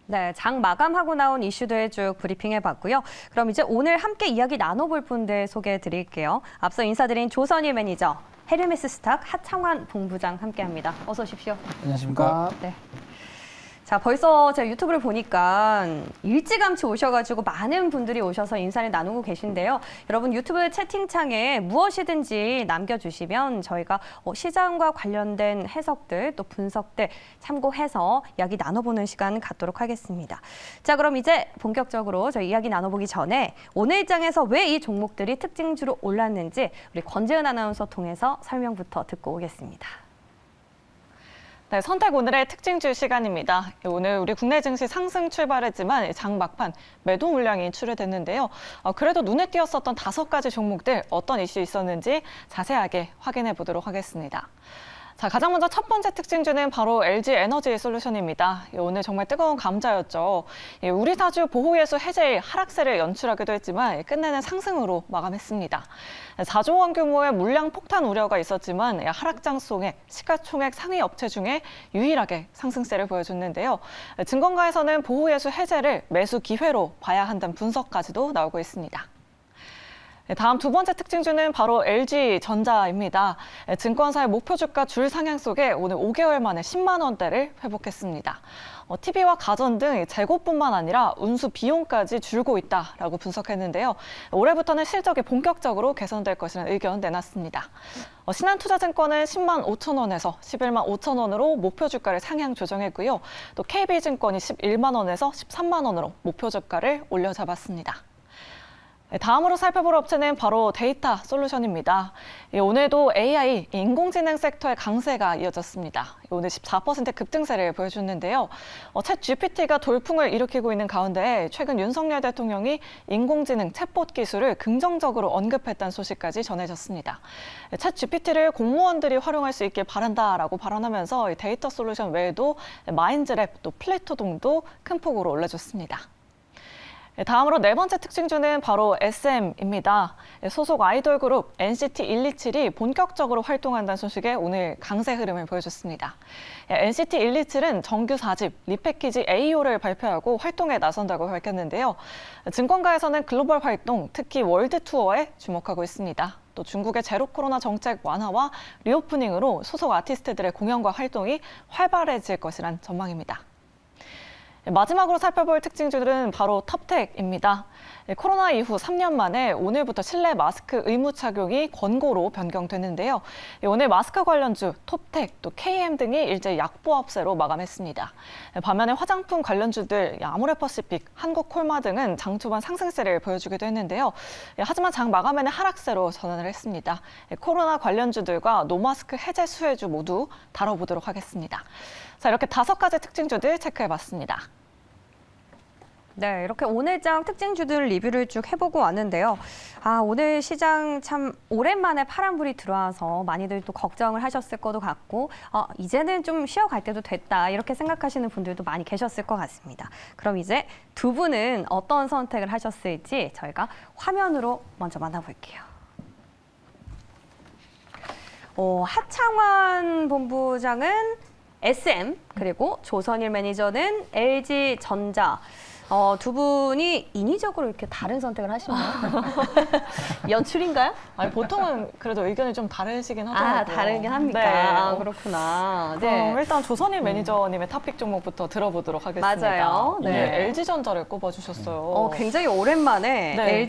네, 장 마감하고 나온 이슈들 쭉 브리핑해봤고요. 그럼 이제 오늘 함께 이야기 나눠볼 분들 소개해드릴게요. 앞서 인사드린 조선일 매니저, 헤르메스 스탁 하창환 본부장 함께합니다. 어서 오십시오. 안녕하십니까. 네. 자, 벌써 제가 유튜브를 보니까 일찌감치 오셔가지고 많은 분들이 오셔서 인사를 나누고 계신데요. 여러분 유튜브 채팅창에 무엇이든지 남겨주시면 저희가 시장과 관련된 해석들 또 분석들 참고해서 이야기 나눠보는 시간 갖도록 하겠습니다. 자, 그럼 이제 본격적으로 저희 이야기 나눠보기 전에 오늘 장에서 왜 이 종목들이 특징주로 올랐는지 우리 권재은 아나운서 통해서 설명부터 듣고 오겠습니다. 네, 선택 오늘의 특징주 시간입니다. 오늘 우리 국내 증시 상승 출발했지만 장 막판 매도 물량이 출회됐는데요. 그래도 눈에 띄었었던 5가지 종목들 어떤 이슈 있었는지 자세하게 확인해 보도록 하겠습니다. 자, 가장 먼저 첫 번째 특징주는 바로 LG 에너지 솔루션입니다. 오늘 정말 뜨거운 감자였죠. 우리 사주 보호예수 해제일 하락세를 연출하기도 했지만 끝내는 상승으로 마감했습니다. 4조 원 규모의 물량 폭탄 우려가 있었지만 하락장 속에 시가총액 상위 업체 중에 유일하게 상승세를 보여줬는데요. 증권가에서는 보호예수 해제를 매수 기회로 봐야 한다는 분석까지도 나오고 있습니다. 다음 두 번째 특징주는 바로 LG전자입니다. 증권사의 목표 주가 줄 상향 속에 오늘 5개월 만에 10만 원대를 회복했습니다. TV와 가전 등 재고뿐만 아니라 운수 비용까지 줄고 있다라고 분석했는데요. 올해부터는 실적이 본격적으로 개선될 것이라는 의견 내놨습니다. 신한투자증권은 10만 5천 원에서 11만 5천 원으로 목표 주가를 상향 조정했고요. 또 KB증권이 11만 원에서 13만 원으로 목표 주가를 올려잡았습니다. 다음으로 살펴볼 업체는 바로 데이터 솔루션입니다. 오늘도 AI, 인공지능 섹터의 강세가 이어졌습니다. 오늘 14% 급등세를 보여줬는데요. 챗 GPT가 돌풍을 일으키고 있는 가운데 최근 윤석열 대통령이 인공지능 챗봇 기술을 긍정적으로 언급했다는 소식까지 전해졌습니다. 챗 GPT를 공무원들이 활용할 수 있길 바란다라고 발언하면서 데이터 솔루션 외에도 마인즈랩 또 플래토동도 큰 폭으로 올라줬습니다. 다음으로 네 번째 특징주는 바로 SM입니다. 소속 아이돌 그룹 NCT 127이 본격적으로 활동한다는 소식에 오늘 강세 흐름을 보여줬습니다. NCT 127은 정규 4집 리패키지 AO를 발표하고 활동에 나선다고 밝혔는데요. 증권가에서는 글로벌 활동, 특히 월드 투어에 주목하고 있습니다. 또 중국의 제로 코로나 정책 완화와 리오프닝으로 소속 아티스트들의 공연과 활동이 활발해질 것이란 전망입니다. 마지막으로 살펴볼 특징주들은 바로 텁텍입니다. 코로나 이후 3년 만에 오늘부터 실내 마스크 의무 착용이 권고로 변경됐는데요. 오늘 마스크 관련주 텁텍, 또 KM 등이 일제 약보합세로 마감했습니다. 반면에 화장품 관련주들 아모레퍼시픽, 한국콜마 등은 장 초반 상승세를 보여주기도 했는데요. 하지만 장 마감에는 하락세로 전환을 했습니다. 코로나 관련주들과 노마스크 해제 수혜주 모두 다뤄보도록 하겠습니다. 자, 이렇게 5가지 특징주들 체크해봤습니다. 네, 이렇게 오늘장 특징주들 리뷰를 쭉 해보고 왔는데요. 오늘 시장 참 오랜만에 파란불이 들어와서 많이들 또 걱정을 하셨을 것도 같고 이제는 좀 쉬어갈 때도 됐다 이렇게 생각하시는 분들도 많이 계셨을 것 같습니다. 그럼 이제 두 분은 어떤 선택을 하셨을지 저희가 화면으로 먼저 만나볼게요. 하창환 본부장은 SM, 그리고 조선일 매니저는 LG전자. 두 분이 인위적으로 이렇게 다른 선택을 하시나요? 연출인가요? 아니, 보통은 그래도 의견이 좀 다르시긴 하더라고요. 다르긴 합니까? 네. 그렇구나. 그럼 일단 조선일 매니저님의 토픽 종목부터 들어보도록 하겠습니다. 맞아요. 네. LG전자를 꼽아주셨어요. 굉장히 오랜만에 네.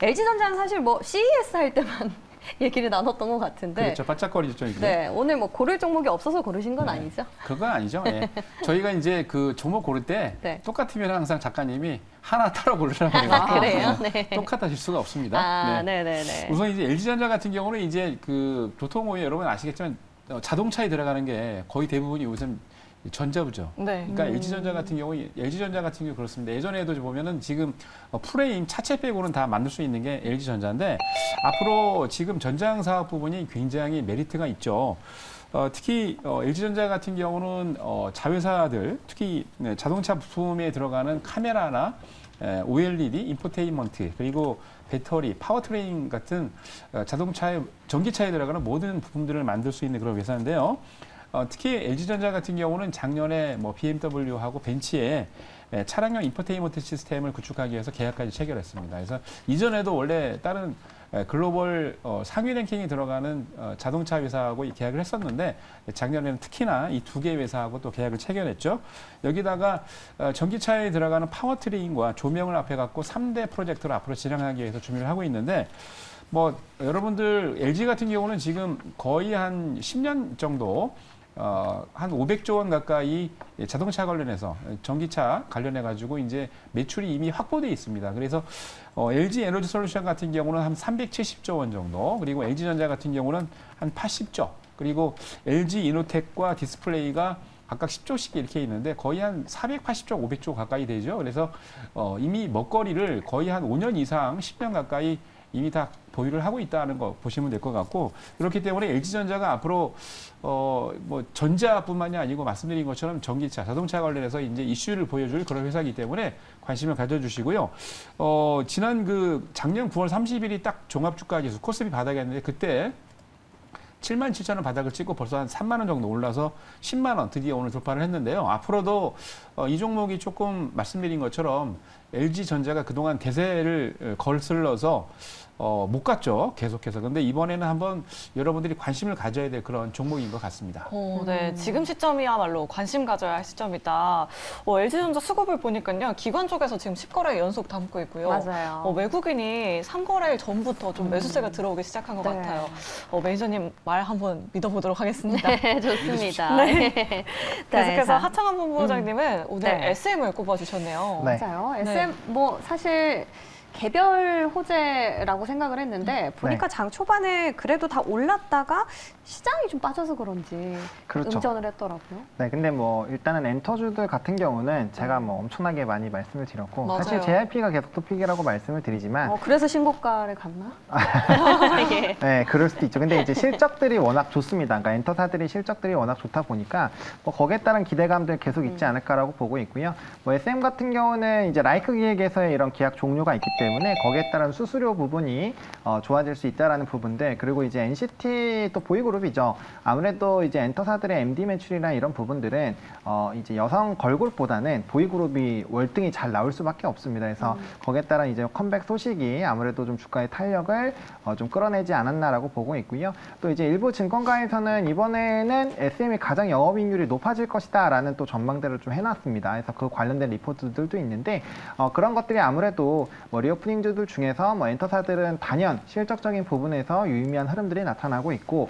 LG전자는 사실 뭐 CES 할 때만 얘기를 나눴던 것 같은데. 그렇죠. 반짝거리죠, 이게. 네, 오늘 뭐 고를 종목이 없어서 고르신 건 아니죠? 그건 아니죠. 예. 저희가 이제 그 종목 고를 때 네. 똑같으면 항상 작가님이 하나 따로 고르라고 해요. 그래요? 네. 똑같아질 수가 없습니다. 네네네. 우선 이제 LG전자 같은 경우는 이제 그 교통오해 여러분 아시겠지만 자동차에 들어가는 게 거의 대부분이 요즘 전자부죠. 네. 그러니까 LG전자 같은 경우 그렇습니다. 예전에도 보면은 지금 프레임 차체 빼고는 다 만들 수 있는 게 LG전자인데 앞으로 지금 전장 사업 부분이 굉장히 메리트가 있죠. 특히 LG전자 같은 경우는 자회사들 특히 자동차 부품에 들어가는 카메라나 OLED, 인포테인먼트 그리고 배터리, 파워트레인 같은 자동차의 전기차에 들어가는 모든 부품들을 만들 수 있는 그런 회사인데요. 특히 LG전자 같은 경우는 작년에 뭐 BMW하고 벤츠에 차량용 인포테인먼트 시스템을 구축하기 위해서 계약까지 체결했습니다. 그래서 이전에도 원래 다른 글로벌 상위 랭킹이 들어가는 자동차 회사하고 계약을 했었는데 작년에는 특히나 이 두 개 회사하고 또 계약을 체결했죠. 여기다가 전기차에 들어가는 파워트레인과 조명을 앞에 갖고 3대 프로젝트를 앞으로 진행하기 위해서 준비를 하고 있는데 뭐 여러분들 LG 같은 경우는 지금 거의 한 10년 정도 한 500조 원 가까이 자동차 관련해서 전기차 관련해 가지고 이제 매출이 이미 확보돼 있습니다. 그래서 LG 에너지 솔루션 같은 경우는 한 370조 원 정도, 그리고 LG전자 같은 경우는 한 80조, 그리고 LG 이노텍과 디스플레이가 각각 10조씩 이렇게 있는데 거의 한 480조, 500조 가까이 되죠. 그래서 이미 먹거리를 거의 한 5년 이상, 10년 가까이 이미 다 보유를 하고 있다는 거 보시면 될 것 같고, 그렇기 때문에 LG전자가 앞으로 뭐 전자뿐만이 아니고 말씀드린 것처럼 전기차, 자동차 관련해서 이제 이슈를 보여줄 그런 회사이기 때문에 관심을 가져주시고요. 지난 작년 9월 30일이 딱 종합주가지수 코스피 바닥이었는데 그때 77,000원 바닥을 찍고 벌써 한 3만 원 정도 올라서 10만 원 드디어 오늘 돌파를 했는데요. 앞으로도 이 종목이 조금 말씀드린 것처럼 LG전자가 그동안 대세를 거슬러서 못 갔죠. 계속해서. 근데 이번에는 한번 여러분들이 관심을 가져야 될 그런 종목인 것 같습니다. 네, 지금 시점이야말로 관심 가져야 할 시점이다. LG전자 수급을 보니까요. 기관 쪽에서 지금 10거래 연속 담고 있고요. 맞아요. 외국인이 3거래일 전부터 좀 매수세가 들어오기 시작한 것 같아요. 매니저님 말 한번 믿어보도록 하겠습니다. 네, 좋습니다. 네. 계속해서 하창원 본부장님은 오늘 네. SM을 꼽아주셨네요. 네. 맞아요. 네. SM 뭐 사실 개별 호재라고 생각을 했는데 보니까 장 초반에 그래도 다 올랐다가 시장이 좀 빠져서 그런지 그렇죠. 음전을 했더라고요. 네, 근데 뭐 일단은 엔터주들 같은 경우는 제가 뭐 엄청나게 많이 말씀을 드렸고 맞아요. 사실 JYP가 계속 토픽이라고 말씀을 드리지만 그래서 신고가를 갔나? 예. 네, 그럴 수도 있죠. 근데 이제 실적들이 워낙 좋습니다. 그러니까 엔터사들이 실적들이 워낙 좋다 보니까 뭐 거기에 따른 기대감들 계속 있지 않을까라고 보고 있고요. 뭐 SM 같은 경우는 이제 라이크 기획에서의 이런 계약 종료가 있기 때문에 거기에 따른 수수료 부분이 좋아질 수 있다라는 부분들, 그리고 이제 NCT 또 보이그룹이죠. 아무래도 이제 엔터사들의 MD 매출이나 이런 부분들은 이제 여성 걸그룹보다는 보이그룹이 월등히 잘 나올 수밖에 없습니다. 그래서 거기에 따른 이제 컴백 소식이 아무래도 좀 주가의 탄력을 좀 끌어내지 않았나라고 보고 있고요. 또 이제 일부 증권가에서는 이번에는 SM이 가장 영업이익률이 높아질 것이다라는 또 전망대를 좀 해놨습니다. 그래서 그 관련된 리포트들도 있는데 그런 것들이 아무래도 뭐 리오프닝주들 중에서 뭐 엔터사들은 단연 실적적인 부분에서 유의미한 흐름들이 나타나고 있고,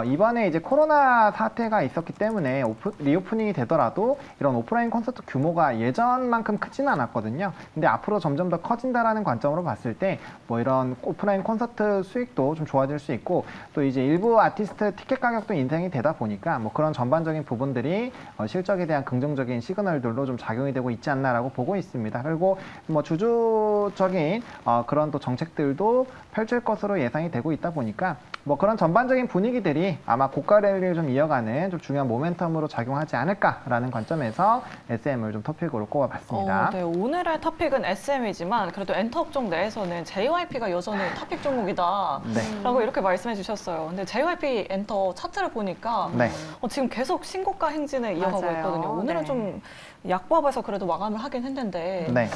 이번에 이제 코로나 사태가 있었기 때문에 리오프닝이 되더라도 이런 오프라인 콘서트 규모가 예전만큼 크지는 않았거든요. 근데 앞으로 점점 더 커진다라는 관점으로 봤을 때 뭐 이런 오프라인 콘서트 수익도 좀 좋아질 수 있고, 또 이제 일부 아티스트 티켓 가격도 인상이 되다 보니까 뭐 그런 전반적인 부분들이 실적에 대한 긍정적인 시그널들로 좀 작용이 되고 있지 않나라고 보고 있습니다. 그리고 뭐 주주적인 그런 또 정책들도 펼칠 것으로 예상이 되고 있다 보니까 뭐 그런 전반적인 분위기들이 아마 고가 랠리를 좀 이어가는 좀 중요한 모멘텀으로 작용하지 않을까라는 관점에서 SM을 좀 토픽으로 꼽아봤습니다. 네, 오늘의 토픽은 SM이지만 그래도 엔터 업종 내에서는 JYP가 여전히 토픽 종목이다 네. 라고 이렇게 말씀해 주셨어요. 근데 JYP 엔터 차트를 보니까 네. 지금 계속 신고가 행진을 이어가고 맞아요. 있거든요. 오늘은 네. 좀 약보합에서 그래도 마감을 하긴 했는데 네.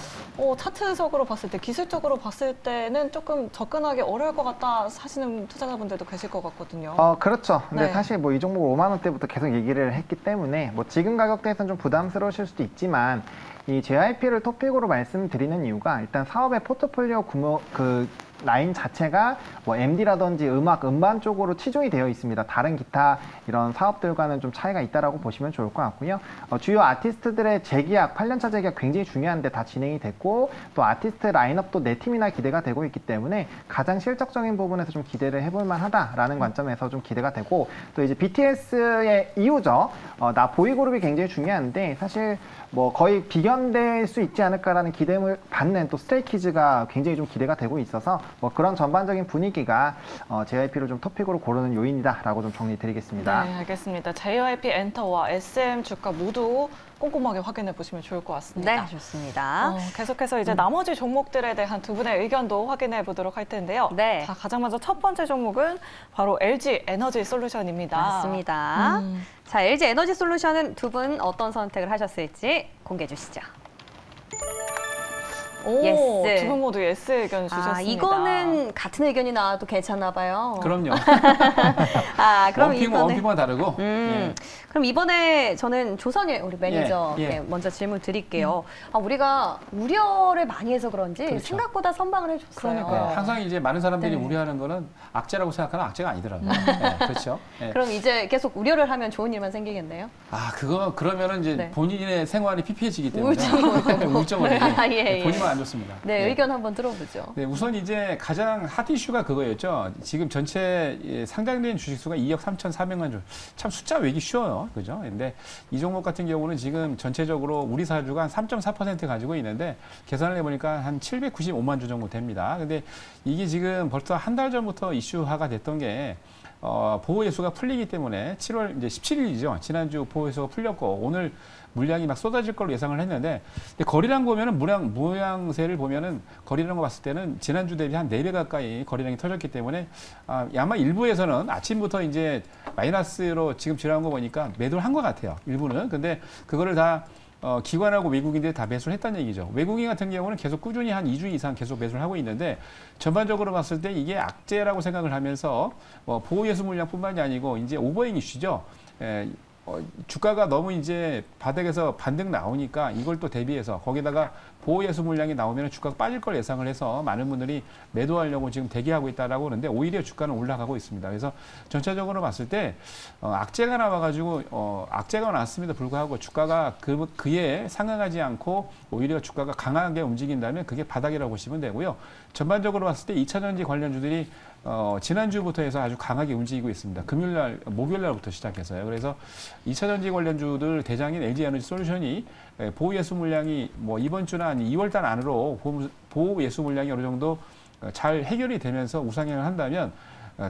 차트적으로 봤을 때, 기술적으로 봤을 때는 조금 접근하기 어려울 것 같다 하시는 투자자분들도 계실 것 같거든요. 그렇죠. 근데 네. 사실 뭐 이 종목 5만 원대부터 계속 얘기를 했기 때문에 뭐 지금 가격대에서는 좀 부담스러우실 수도 있지만 이 JYP를 토픽으로 말씀드리는 이유가 일단 사업의 포트폴리오 구모 라인 자체가 뭐 MD라든지 음악, 음반 쪽으로 치중이 되어 있습니다. 다른 기타 이런 사업들과는 좀 차이가 있다라고 보시면 좋을 것 같고요. 주요 아티스트들의 재계약, 8년차 재계약 굉장히 중요한데 다 진행이 됐고, 또 아티스트 라인업도 4팀이나 기대가 되고 있기 때문에 가장 실적적인 부분에서 좀 기대를 해볼 만하다라는 관점에서 좀 기대가 되고, 또 이제 BTS의 이유죠. 나 보이그룹이 굉장히 중요한데 사실 뭐 거의 비견될 수 있지 않을까라는 기대를 받는 또 스트레이키즈가 굉장히 좀 기대가 되고 있어서 뭐 그런 전반적인 분위기가 JYP를 좀 토픽으로 고르는 요인이다라고 좀 정리드리겠습니다. 네, 알겠습니다. JYP 엔터와 SM 주가 모두 꼼꼼하게 확인해 보시면 좋을 것 같습니다. 네, 좋습니다. 계속해서 이제 나머지 종목들에 대한 두 분의 의견도 확인해 보도록 할 텐데요. 네. 자, 가장 먼저 첫 번째 종목은 바로 LG 에너지 솔루션입니다. 맞습니다. 자, LG 에너지 솔루션은 두 분 어떤 선택을 하셨을지 공개해 주시죠. 오, 예스. 두 분 모두 예스 의견 주셨습니다. 이거는 같은 의견이 나와도 괜찮나 봐요. 그럼요. 그럼 원픽만 다르고. 예. 그럼 이번에 저는 조선일 우리 매니저께 예. 먼저 질문 드릴게요. 우리가 우려를 많이 해서 그런지 그렇죠. 생각보다 선방을 해줬어요. 그러니까요. 네, 항상 이제 많은 사람들이 네. 우려하는 거는 악재라고 생각하는 악재가 아니더라고요. 네, 그렇죠. 네. 그럼 이제 계속 우려를 하면 좋은 일만 생기겠네요? 그러면은 이제 네. 본인의 생활이 피폐해지기 때문에 우울증이 오는 거고. 우울증을 예. 본인만 안 좋습니다. 네, 의견 한번 들어보죠. 네, 우선 이제 가장 핫 이슈가 그거였죠. 지금 전체 상장된 주식 수가 2억 3,400만 주. 참 숫자 외기 쉬워요. 그죠? 근데 이 종목 같은 경우는 지금 전체적으로 우리 사주가 한 3.4% 가지고 있는데 계산을 해보니까 한 795만 주 정도 됩니다. 근데 이게 지금 벌써 한 달 전부터 이슈화가 됐던 게 보호예수가 풀리기 때문에 7월 이제 17일이죠. 지난주 보호예수가 풀렸고 오늘 물량이 막 쏟아질 걸로 예상을 했는데 거래량 보면은 모양새를 보면은 거래량 거 봤을 때는 지난주 대비 한 4배 가까이 거래량이 터졌기 때문에 아마 일부에서는 아침부터 이제 마이너스로 지금 지나온 거 보니까 매도를 한 것 같아요. 일부는. 근데 그거를 다 기관하고 외국인들이 다 매수를 했다는 얘기죠. 외국인 같은 경우는 계속 꾸준히 한 2주 이상 계속 매수를 하고 있는데 전반적으로 봤을 때 이게 악재라고 생각을 하면서 보호예수 물량뿐만이 아니고 이제 오버행 이슈죠. 주가가 너무 이제 바닥에서 반등 나오니까 이걸 또 대비해서 거기다가 보호예수 물량이 나오면 주가가 빠질 걸 예상을 해서 많은 분들이 매도하려고 지금 대기하고 있다라고 하는데 오히려 주가는 올라가고 있습니다. 그래서 전체적으로 봤을 때 악재가 나와가지고 악재가 나왔음에도 불구하고 주가가 그에 상응하지 않고 오히려 주가가 강하게 움직인다면 그게 바닥이라고 보시면 되고요. 전반적으로 봤을 때 2차전지 관련주들이 지난주부터 해서 아주 강하게 움직이고 있습니다. 금요일날, 목요일날부터 시작해서요. 그래서 2차전지 관련주들 대장인 LG에너지 솔루션이 보호예수 물량이 뭐 이번 주나 아니 2월달 안으로 보호예수 물량이 어느 정도 잘 해결이 되면서 우상향을 한다면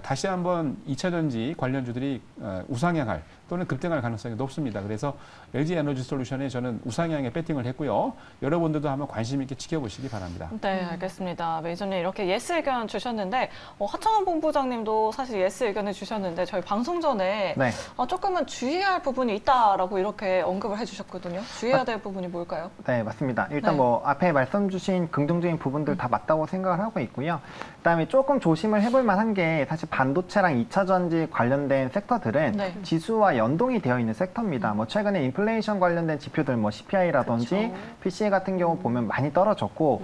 다시 한번 2차전지 관련주들이 우상향할 또는 급등할 가능성이 높습니다. 그래서 LG 에너지 솔루션에 저는 우상향에 배팅을 했고요. 여러분들도 한번 관심 있게 지켜보시기 바랍니다. 네, 알겠습니다. 매니저님 이렇게 예스 의견 주셨는데 하청원 본부장님도 사실 예스 의견을 주셨는데 저희 방송 전에 네. 조금은 주의할 부분이 있다라고 이렇게 언급을 해주셨거든요. 주의해야 될 부분이 뭘까요? 네, 맞습니다. 일단 네. 뭐 앞에 말씀 주신 긍정적인 부분들 다 맞다고 생각을 하고 있고요. 그다음에 조금 조심을 해볼 만한 게 사실 반도체랑 2차 전지 관련된 섹터들은 네. 지수와 연동이 되어 있는 섹터입니다. 뭐 최근에 인플레이션 관련된 지표들 뭐 CPI라든지 그렇죠. PCE 같은 경우 보면 많이 떨어졌고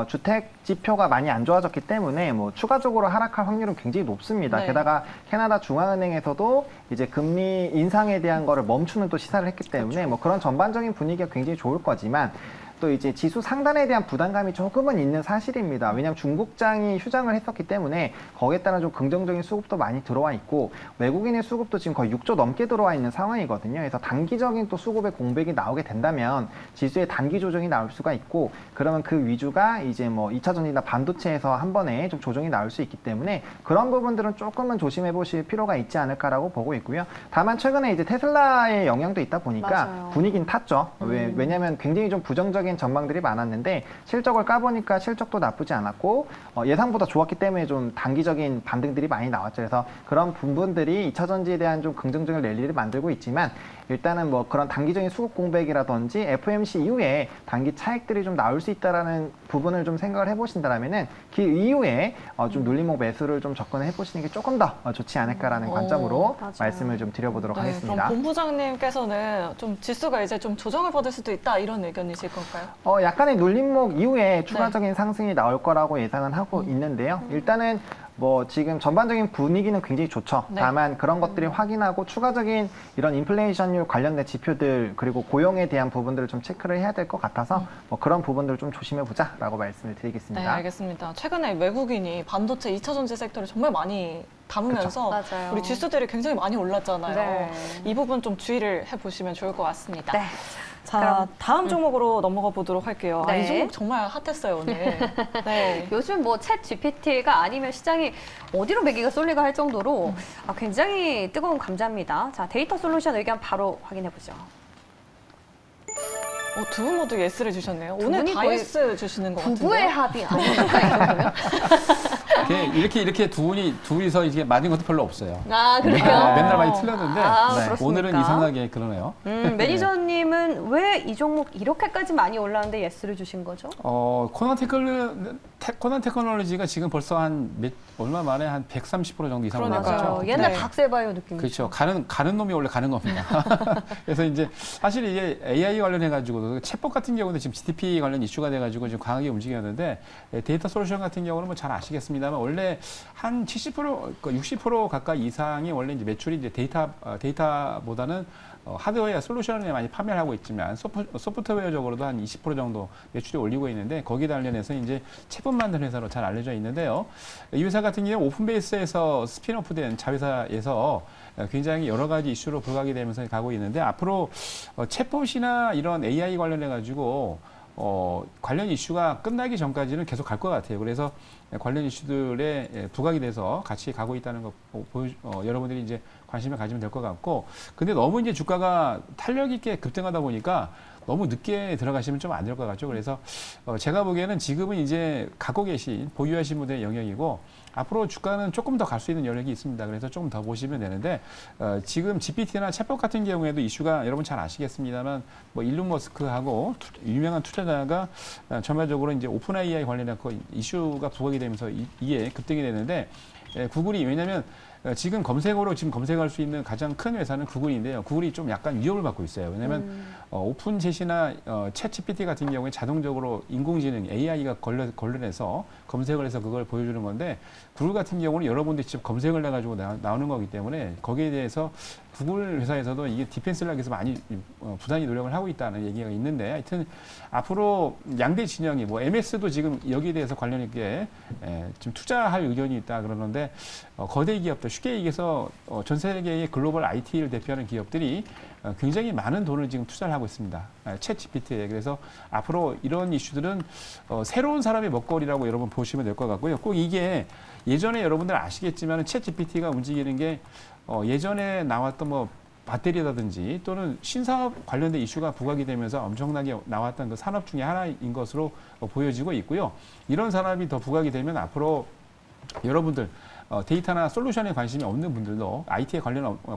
주택 지표가 많이 안 좋아졌기 때문에 뭐 추가적으로 하락할 확률은 굉장히 높습니다. 네. 게다가 캐나다 중앙은행에서도 이제 금리 인상에 대한 거를 멈추는 또 시사를 했기 때문에 그렇죠. 뭐 그런 전반적인 분위기가 굉장히 좋을 거지만 또 이제 지수 상단에 대한 부담감이 조금은 있는 사실입니다. 왜냐하면 중국장이 휴장을 했었기 때문에 거기에 따른 좀 긍정적인 수급도 많이 들어와 있고 외국인의 수급도 지금 거의 6조 넘게 들어와 있는 상황이거든요. 그래서 단기적인 또 수급의 공백이 나오게 된다면 지수의 단기 조정이 나올 수가 있고 그러면 그 위주가 이제 뭐 2차전지나 반도체에서 한 번에 좀 조정이 나올 수 있기 때문에 그런 부분들은 조금은 조심해 보실 필요가 있지 않을까라고 보고 있고요. 다만 최근에 이제 테슬라의 영향도 있다 보니까 맞아요. 분위기는 탔죠. 왜냐하면 굉장히 좀 부정적인 전망들이 많았는데 실적을 까보니까 실적도 나쁘지 않았고 예상보다 좋았기 때문에 좀 단기적인 반등들이 많이 나왔죠. 그래서 그런 부분들이 2차전지에 대한 좀 긍정적인 랠리를 만들고 있지만 일단은 뭐 그런 단기적인 수급 공백이라든지 FOMC 이후에 단기 차익들이 좀 나올 수 있다라는 부분을 좀 생각을 해보신다면은 그 이후에 좀 눌림목 매수를 좀 접근해 보시는 게 조금 더 좋지 않을까라는 관점으로 맞아요. 말씀을 좀 드려보도록 네, 하겠습니다. 그럼 본부장님께서는 좀 지수가 이제 좀 조정을 받을 수도 있다 이런 의견이실 건가요? 약간의 눌림목 이후에 추가적인 상승이 나올 거라고 예상은 하고 있는데요. 일단은 뭐 지금 전반적인 분위기는 굉장히 좋죠. 네. 다만 그런 것들이 확인하고 추가적인 이런 인플레이션율 관련된 지표들 그리고 고용에 대한 부분들을 좀 체크를 해야 될 것 같아서 뭐 그런 부분들을 좀 조심해 보자라고 말씀을 네, 드리겠습니다. 알겠습니다. 최근에 외국인이 반도체 2차전지 섹터를 정말 많이 담으면서 맞아요. 우리 지수들이 굉장히 많이 올랐잖아요. 네. 이 부분 좀 주의를 해보시면 좋을 것 같습니다. 네. 자, 그럼, 다음 종목으로 넘어가 보도록 할게요. 네. 이 종목 정말 핫했어요, 오늘. 네. 요즘 뭐 챗 GPT가 아니면 시장이 어디로 매기가 쏠리가 할 정도로 굉장히 뜨거운 감자입니다. 자, 데이터 솔루션 의견 바로 확인해 보죠. 두 분 모두 예스를 주셨네요. 두 오늘 분이 다 거의 예스 주시는 것 같은데요. 부부의 합이 아닙니까, 이 정도면? 이렇게 둘이서 이게 맞은 것도 별로 없어요. 아, 그래요? 맨날 많이 틀렸는데 아, 네. 그렇습니까? 오늘은 이상하게 그러네요. 매니저님은 왜 이 종목 이렇게까지 많이 올랐는데 예스를 주신 거죠? 코난 테크놀로지가 지금 벌써 얼마 만에 한 130% 정도 이상 그러니까요. 올라갔죠. 맞아요. 옛날 네. 닥셀바이오 느낌. 그렇죠. 가는 놈이 원래 가는 겁니다. 그래서 이제 사실 이게 AI 관련해가지고 챗봇 같은 경우는 지금 GDP 관련 이슈가 돼가지고 지금 강하게 움직였는데 데이터 솔루션 같은 경우는 뭐 잘 아시겠습니다만 원래 한 70%, 60% 가까이 이상이 원래 이제 매출이 이제 데이터보다는 하드웨어 솔루션에 많이 판매를 하고 있지만 소프트웨어적으로도 한 20% 정도 매출이 올리고 있는데 거기에 관련해서 이제 챗봇 만드는 회사로 잘 알려져 있는데요. 이 회사 같은 경우 오픈베이스에서 스핀오프된 자회사에서 굉장히 여러 가지 이슈로 부각이 되면서 가고 있는데 앞으로 챗봇이나 이런 AI 관련해 가지고 관련 이슈가 끝나기 전까지는 계속 갈 것 같아요. 그래서 관련 이슈들에 부각이 돼서 같이 가고 있다는 거 여러분들이 이제 관심을 가지면 될 것 같고, 근데 너무 이제 주가가 탄력 있게 급등하다 보니까 너무 늦게 들어가시면 좀 안 될 것 같죠. 그래서 제가 보기에는 지금은 이제 갖고 계신 보유하신 분들의 영역이고 앞으로 주가는 조금 더 갈 수 있는 여력이 있습니다. 그래서 조금 더 보시면 되는데 지금 GPT나 챗봇 같은 경우에도 이슈가 여러분 잘 아시겠습니다만 뭐 일론 머스크하고 유명한 투자자가 전반적으로 이제 오픈 AI 관련한 이슈가 부각이 되면서 이게 급등이 되는데 구글이 왜냐하면 지금 검색어로 지금 검색할 수 있는 가장 큰 회사는 구글인데요. 구글이 좀 약간 위협을 받고 있어요. 왜냐하면 오픈챗이나 챗 GPT 같은 경우에 자동적으로 인공지능 AI가 관련해서 검색을 해서 그걸 보여주는 건데 구글 같은 경우는 여러분들이 직접 검색을 해가지고 나오는 거기 때문에 거기에 대해서 구글 회사에서도 이게 디펜스를 하기 위해서 많이 부단히 노력을 하고 있다는 얘기가 있는데 하여튼 앞으로 양대 진영이 뭐 MS도 지금 여기에 대해서 관련 있게 지금 투자할 의견이 있다 그러는데 거대 기업들 쉽게 얘기해서 전 세계의 글로벌 IT를 대표하는 기업들이 굉장히 많은 돈을 지금 투자를 하고 있습니다. 챗 GPT에. 그래서 앞으로 이런 이슈들은 새로운 사람의 먹거리라고 여러분 보시면 될 것 같고요. 꼭 이게 예전에 여러분들 아시겠지만 챗 GPT가 움직이는 게 예전에 나왔던 뭐 배터리라든지 또는 신사업 관련된 이슈가 부각이 되면서 엄청나게 나왔던 그 산업 중에 하나인 것으로 보여지고 있고요. 이런 산업이 더 부각이 되면 앞으로 여러분들 데이터나 솔루션에 관심이 없는 분들도 IT에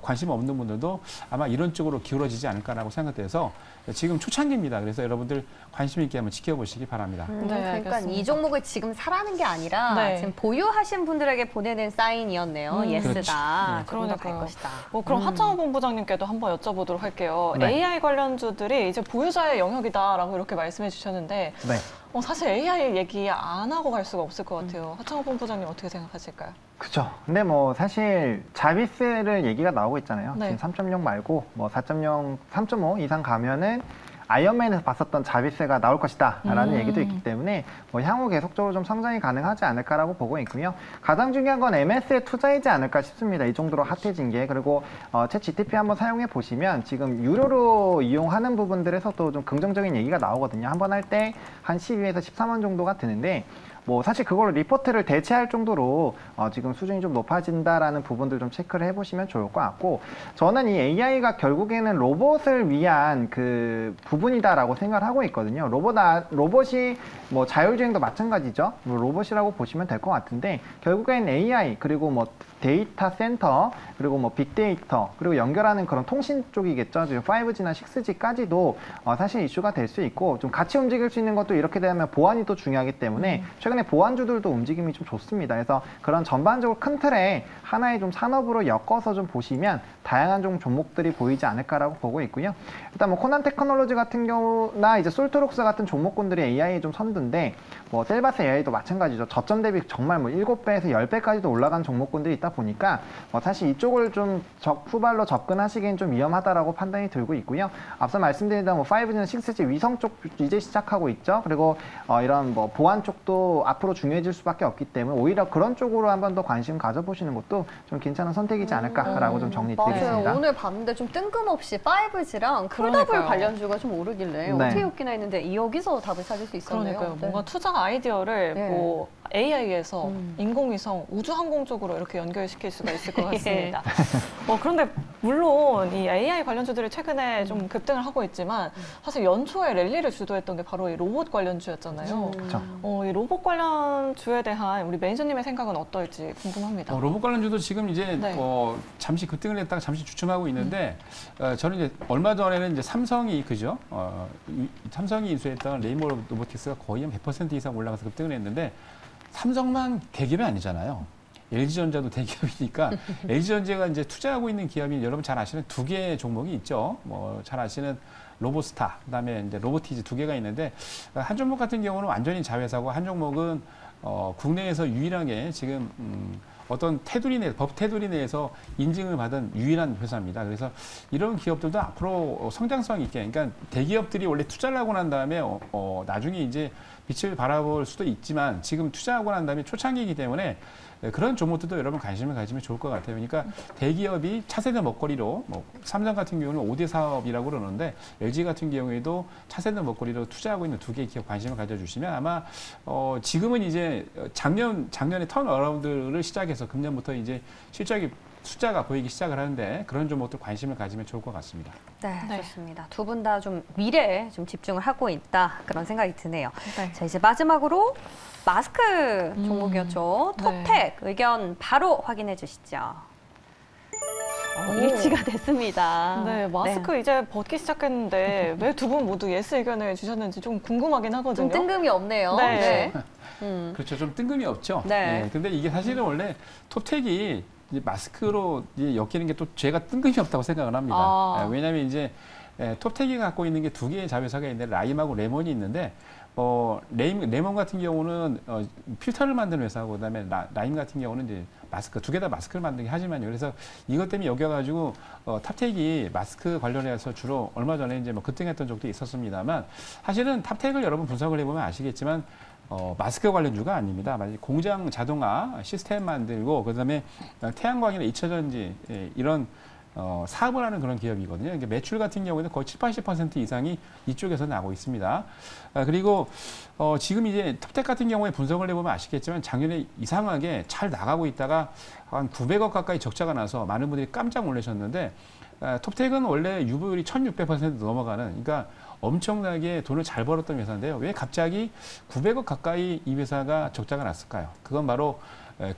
관심 없는 분들도 아마 이런 쪽으로 기울어지지 않을까라고 생각돼서 지금 초창기입니다. 그래서 여러분들 관심 있게 한번 지켜보시기 바랍니다. 네, 그러니까 알겠습니다. 이 종목을 지금 사라는 게 아니라 네. 지금 보유하신 분들에게 보내는 사인이었네요. 예스다. 그렇지. 조금 더갈 그러니까요. 것이다. 그럼 하창호 본부장님께도 한번 여쭤보도록 할게요. 네. AI 관련주들이 이제 보유자의 영역이다라고 이렇게 말씀해 주셨는데 네. 사실 AI 얘기 안 하고 갈 수가 없을 것 같아요. 하창호 본부장님 어떻게 생각하실까요? 그죠. 근데 뭐 사실 자비스를 얘기가 나오고 있잖아요. 네. 지금 3.0 말고 뭐 4.0, 3.5 이상 가면은 아이언맨에서 봤었던 자비스가 나올 것이다 라는 얘기도 있기 때문에 뭐 향후 계속적으로 좀 성장이 가능하지 않을까라고 보고 있고요. 가장 중요한 건 MS에 투자이지 않을까 싶습니다. 이 정도로 핫해진 게. 그리고 챗 GTP 한번 사용해 보시면 지금 유료로 이용하는 부분들에서도 좀 긍정적인 얘기가 나오거든요. 한번 할 때 한 12에서 13원 정도가 드는데 뭐 사실 그걸로 리포트를 대체할 정도로 지금 수준이 좀 높아진다라는 부분들 좀 체크를 해보시면 좋을 것 같고, 저는 이 AI가 결국에는 로봇을 위한 그 부분이다라고 생각을 하고 있거든요. 로봇이 뭐 자율주행도 마찬가지죠. 뭐 로봇이라고 보시면 될 것 같은데 결국엔 AI 그리고 뭐 데이터 센터 그리고 뭐 빅데이터 그리고 연결하는 그런 통신 쪽이겠죠. 지금 5G나 6G까지도 사실 이슈가 될 수 있고 좀 같이 움직일 수 있는 것도 이렇게 되면 보안이 또 중요하기 때문에 최근에 보안주들도 움직임이 좀 좋습니다. 그래서 그런 전반적으로 큰 틀에 하나의 좀 산업으로 엮어서 좀 보시면 다양한 좀 종목들이 보이지 않을까라고 보고 있고요. 일단 뭐 코난 테크놀로지 같은 경우나 이제 솔트록스 같은 종목군들이 AI에 좀 선두인데 뭐 셀바스 AI도 마찬가지죠. 저점 대비 정말 뭐 7배에서 10배까지도 올라간 종목군들이 있다 하다 보니까 사실 이쪽을 좀 후발로 접근하시기엔 좀 위험하다라고 판단이 들고 있고요. 앞서 말씀드린 대로 5G는 6G 위성 쪽 이제 시작하고 있죠. 그리고 이런 보안 쪽도 앞으로 중요해질 수밖에 없기 때문에 오히려 그런 쪽으로 한번 더 관심 가져보시는 것도 좀 괜찮은 선택이지 않을까라고 좀 정리드리겠습니다. 맞아요. 오늘 봤는데 좀 뜬금없이 5G랑 콜더블 관련주가 좀 오르길래 네. 어떻게 웃기나 했는데 여기서 답을 찾을 수 있었네요. 그러니까요. 네. 뭔가 투자 아이디어를 네. 뭐 AI에서 인공위성, 우주항공 쪽으로 이렇게 연결시킬 수가 있을 것 같습니다. 그런데 물론 이 AI 관련주들이 최근에 좀 급등을 하고 있지만 사실 연초에 랠리를 주도했던 게 바로 이 로봇 관련주였잖아요. 그렇죠. 이 로봇 관련주에 대한 우리 매니저님의 생각은 어떨지 궁금합니다. 로봇 관련주도 지금 이제 네. 잠시 급등을 했다가 잠시 주춤하고 있는데 저는 이제 얼마 전에는 이제 삼성이 그죠? 삼성이 인수했던 레인보우 로보틱스가 거의 한 100% 이상 올라가서 급등을 했는데 삼성만 대기업이 아니잖아요. LG전자도 대기업이니까 LG전자가 이제 투자하고 있는 기업이 여러분 잘 아시는 두 개의 종목이 있죠. 잘 아시는 로보스타, 그다음에 이제 로보티즈 두 개가 있는데 한 종목 같은 경우는 완전히 자회사고 한 종목은 국내에서 유일하게 지금 어떤 법 테두리 내에서 인증을 받은 유일한 회사입니다. 그래서 이런 기업들도 앞으로 성장성 있게, 그러니까 대기업들이 원래 투자를 하고 난 다음에 나중에 이제 빛을 바라볼 수도 있지만 지금 투자하고 난 다음에 초창기이기 때문에 그런 종목들도 여러분 관심을 가지면 좋을 것 같아요. 그러니까 대기업이 차세대 먹거리로 삼성 같은 경우는 5대 사업이라고 그러는데 LG 같은 경우에도 차세대 먹거리로 투자하고 있는 두 개의 기업 관심을 가져주시면 아마 지금은 이제 작년에 턴어라운드를 시작해서 금년부터 이제 실적이 숫자가 보이기 시작을 하는데 그런 종목들 관심을 가지면 좋을 것 같습니다. 네, 좋습니다. 두 분 다 좀 미래에 좀 집중을 하고 있다 그런 생각이 드네요. 네. 자, 이제 마지막으로 마스크 종목이었죠. 네. 톱텍 의견 바로 확인해 주시죠. 일치가 됐습니다. 네, 마스크 이제 벗기 시작했는데 왜 두 분 모두 예스 의견을 주셨는지 좀 궁금하긴 하거든요. 좀 뜬금이 없네요. 네. 그렇죠. 좀 뜬금이 없죠. 네. 근데 이게 사실은 원래 톱텍이 이제 마스크로 이제 엮이는 게 또 제가 뜬금이 없다고 생각을 합니다. 왜냐하면 이제 톱텍이 갖고 있는 게 두 개의 자회사가 있는데 라임하고 레몬이 있는데 레몬 같은 경우는 필터를 만드는 회사고 그다음에 라임 같은 경우는 이제 마스크 두 개 다 마스크를 만들게 하지만요. 그래서 이것 때문에 여겨가지고 탑텍이 마스크 관련해서 주로 얼마 전에 이제 급등했던 적도 있었습니다만 사실은 탑텍을 여러분 분석을 해보면 아시겠지만 마스크 관련주가 아닙니다. 공장 자동화 시스템 만들고 그다음에 태양광이나 2차전지 이런 사업을 하는 그런 기업이거든요. 그러니까 매출 같은 경우에는 거의 70~80% 이상이 이쪽에서 나고 있습니다. 그리고 지금 이제 톱텍 같은 경우에 분석을 해보면 아시겠지만 작년에 이상하게 잘 나가고 있다가 한 900억 가까이 적자가 나서 많은 분들이 깜짝 놀라셨는데 톱텍은 원래 유보율이 1600% 넘어가는 그러니까 엄청나게 돈을 잘 벌었던 회사인데요. 왜 갑자기 900억 가까이 이 회사가 적자가 났을까요? 그건 바로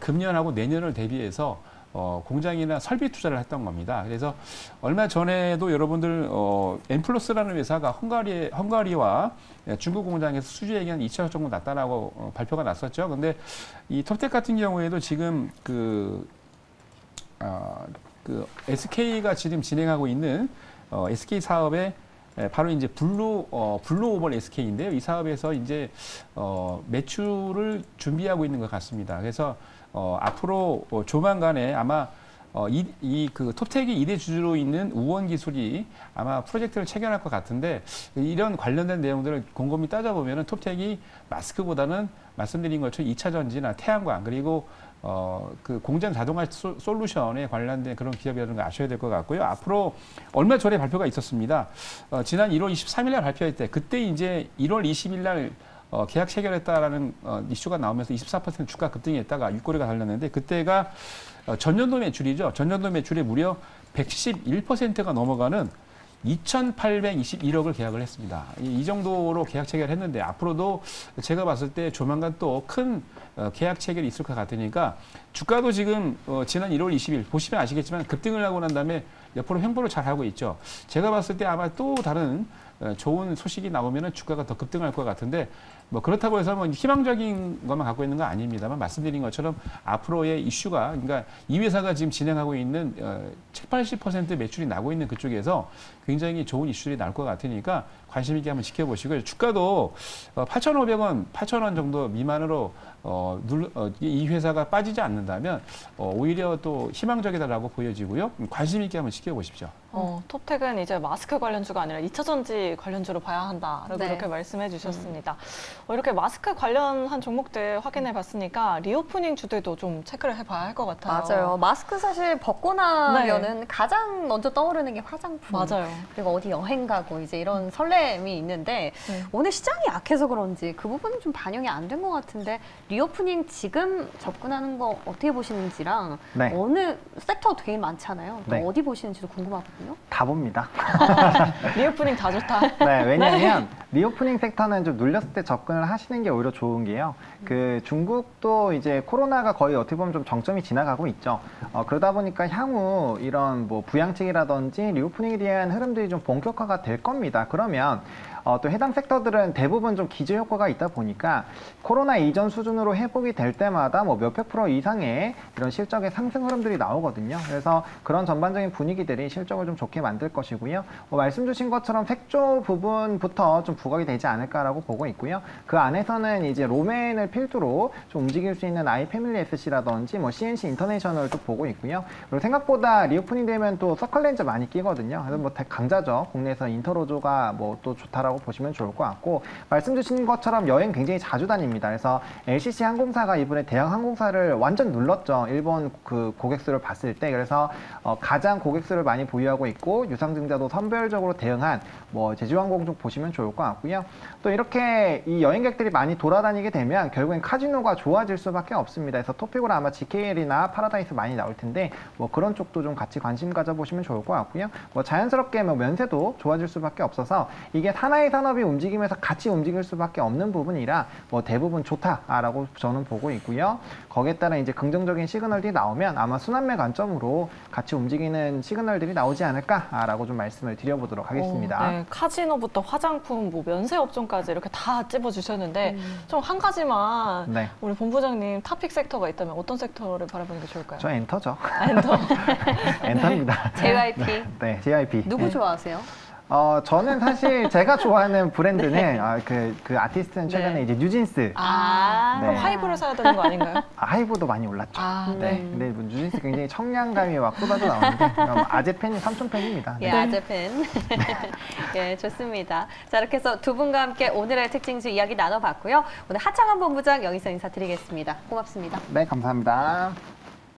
금년하고 내년을 대비해서 공장이나 설비 투자를 했던 겁니다. 그래서 얼마 전에도 여러분들 엠플러스라는 회사가 헝가리와 중국 공장에서 수주액이 한 2천억 정도 났다라고 발표가 났었죠. 근데 이 톱텍 같은 경우에도 지금 그 SK가 지금 진행하고 있는 SK 사업에 바로 이제 블루 오벌 SK인데요. 이 사업에서 이제 매출을 준비하고 있는 것 같습니다. 그래서 앞으로 조만간에 아마 그 톱텍이 2대 주주로 있는 우원 기술이 아마 프로젝트를 체결할 것 같은데 이런 관련된 내용들을 곰곰이 따져보면은 톱텍이 마스크보다는 말씀드린 것처럼 2차 전지나 태양광 그리고 그 공장 자동화 솔루션에 관련된 그런 기업이라는 걸 아셔야 될 것 같고요. 앞으로 얼마 전에 발표가 있었습니다. 지난 1월 23일 날 발표할 때 그때 이제 1월 20일 날 계약 체결했다라는 이슈가 나오면서 24% 주가 급등이 했다가 윗꼬리가 달렸는데 그때가 전년도 매출이죠. 전년도 매출이 무려 111%가 넘어가는 2,821억을 계약을 했습니다. 이 정도로 계약 체결했는데 앞으로도 제가 봤을 때 조만간 또 큰 계약 체결이 있을 것 같으니까 주가도 지금 지난 1월 20일 보시면 아시겠지만 급등을 하고 난 다음에 옆으로 횡보를 잘 하고 있죠. 제가 봤을 때 아마 또 다른 좋은 소식이 나오면은 주가가 더 급등할 것 같은데 뭐 그렇다고 해서 뭐 희망적인 것만 갖고 있는 건 아닙니다만 말씀드린 것처럼 앞으로의 이슈가 그러니까 이 회사가 지금 진행하고 있는 70~80% 매출이 나고 있는 그쪽에서 굉장히 좋은 이슈들이 나올 것 같으니까 관심 있게 한번 지켜보시고요. 주가도 8,500원, 8,000원 정도 미만으로 이 회사가 빠지지 않는다면 오히려 또 희망적이다라고 보여지고요. 관심 있게 한번 지켜보십시오. 톱텍은 이제 마스크 관련주가 아니라 2차 전지 관련주로 봐야 한다라고 네. 이렇게 말씀해 주셨습니다. 이렇게 마스크 관련한 종목들 확인해 봤으니까 리오프닝 주들도 좀 체크를 해봐야 할 것 같아요. 맞아요. 마스크 사실 벗고 나면은 가장 먼저 떠오르는 게 화장품. 맞아요. 그리고 어디 여행 가고 이제 이런 설렘이 있는데 네. 오늘 시장이 약해서 그런지 그 부분은 좀 반영이 안 된 것 같은데 리오프닝 지금 접근하는 거 어떻게 보시는지랑 네. 어느 섹터 되게 많잖아요. 또 네. 어디 보시는지도 궁금하거든요. 다 봅니다. 리오프닝 다 좋다. 네, 왜냐하면 리오프닝 섹터는 좀 눌렸을 때 접근을 하시는 게 오히려 좋은 게요. 그 중국도 이제 코로나가 거의 어떻게 보면 좀 정점이 지나가고 있죠. 그러다 보니까 향후 이런 뭐 부양책이라든지 리오프닝에 대한 흐름들이 좀 본격화가 될 겁니다. 그러면 또 해당 섹터들은 대부분 좀 기저 효과가 있다 보니까 코로나 이전 수준으로 회복이 될 때마다 뭐 몇백 프로 이상의 이런 실적의 상승 흐름들이 나오거든요. 그래서 그런 전반적인 분위기들이 실적을 좀 좋게 만들 것이고요. 말씀 주신 것처럼 색조 부분부터 좀 부각이 되지 않을까라고 보고 있고요. 그 안에서는 이제 로맨을 필두로 좀 움직일 수 있는 아이패밀리 SC라든지 뭐 CNC 인터내셔널도 보고 있고요. 그리고 생각보다 리오프닝 되면 또 서클렌즈 많이 끼거든요. 그래서 뭐 강자죠. 국내에서 인터로조가 뭐 또 좋다라고 보시면 좋을 것 같고 말씀 주신 것처럼 여행 굉장히 자주 다닙니다. 그래서 LCC 항공사가 이번에 대형 항공사를 완전 눌렀죠. 일본 그 고객수를 봤을 때 그래서 가장 고객수를 많이 보유하고 있고 유상증자도 선별적으로 대응한 뭐 제주항공 쪽 보시면 좋을 것 같고요. 또 이렇게 이 여행객들이 많이 돌아다니게 되면 결국엔 카지노가 좋아질 수밖에 없습니다. 그래서 토픽으로 아마 GKL이나 파라다이스 많이 나올 텐데 뭐 그런 쪽도 좀 같이 관심 가져보시면 좋을 것 같고요. 뭐 자연스럽게 뭐 면세도 좋아질 수밖에 없어서 이게 하나의 산업이 움직이면서 같이 움직일 수밖에 없는 부분이라 뭐 대부분 좋다라고 저는 보고 있고요. 거기에 따라 이제 긍정적인 시그널들이 나오면 아마 순환매 관점으로 같이 움직이는 시그널들이 나오지 않을까라고 좀 말씀을 드려보도록 하겠습니다. 네, 카지노부터 화장품, 뭐 면세 업종까지 이렇게 다 찝어주셨는데 좀 한 가지만 네. 우리 본부장님 탑픽 섹터가 있다면 어떤 섹터를 바라보는 게 좋을까요? 저 엔터죠. 엔터. 엔터입니다. JYP. 네, JYP. 누구 좋아하세요? 저는 사실 제가 좋아하는 브랜드는 그 아티스트는 최근에 네. 이제 뉴진스. 네. 그럼 하이브를 사야 되는 거 아닌가요? 하이브도 많이 올랐죠. 네. 근데 뭐 뉴진스 굉장히 청량감이 막 쏟아져 나오는데 아재 팬이 삼촌 팬입니다. 예, 아재팬. 예, 좋습니다. 자, 이렇게 해서 두 분과 함께 오늘의 특징주 이야기 나눠봤고요. 오늘 하창원 본부장 여기서 인사드리겠습니다. 고맙습니다. 네, 감사합니다.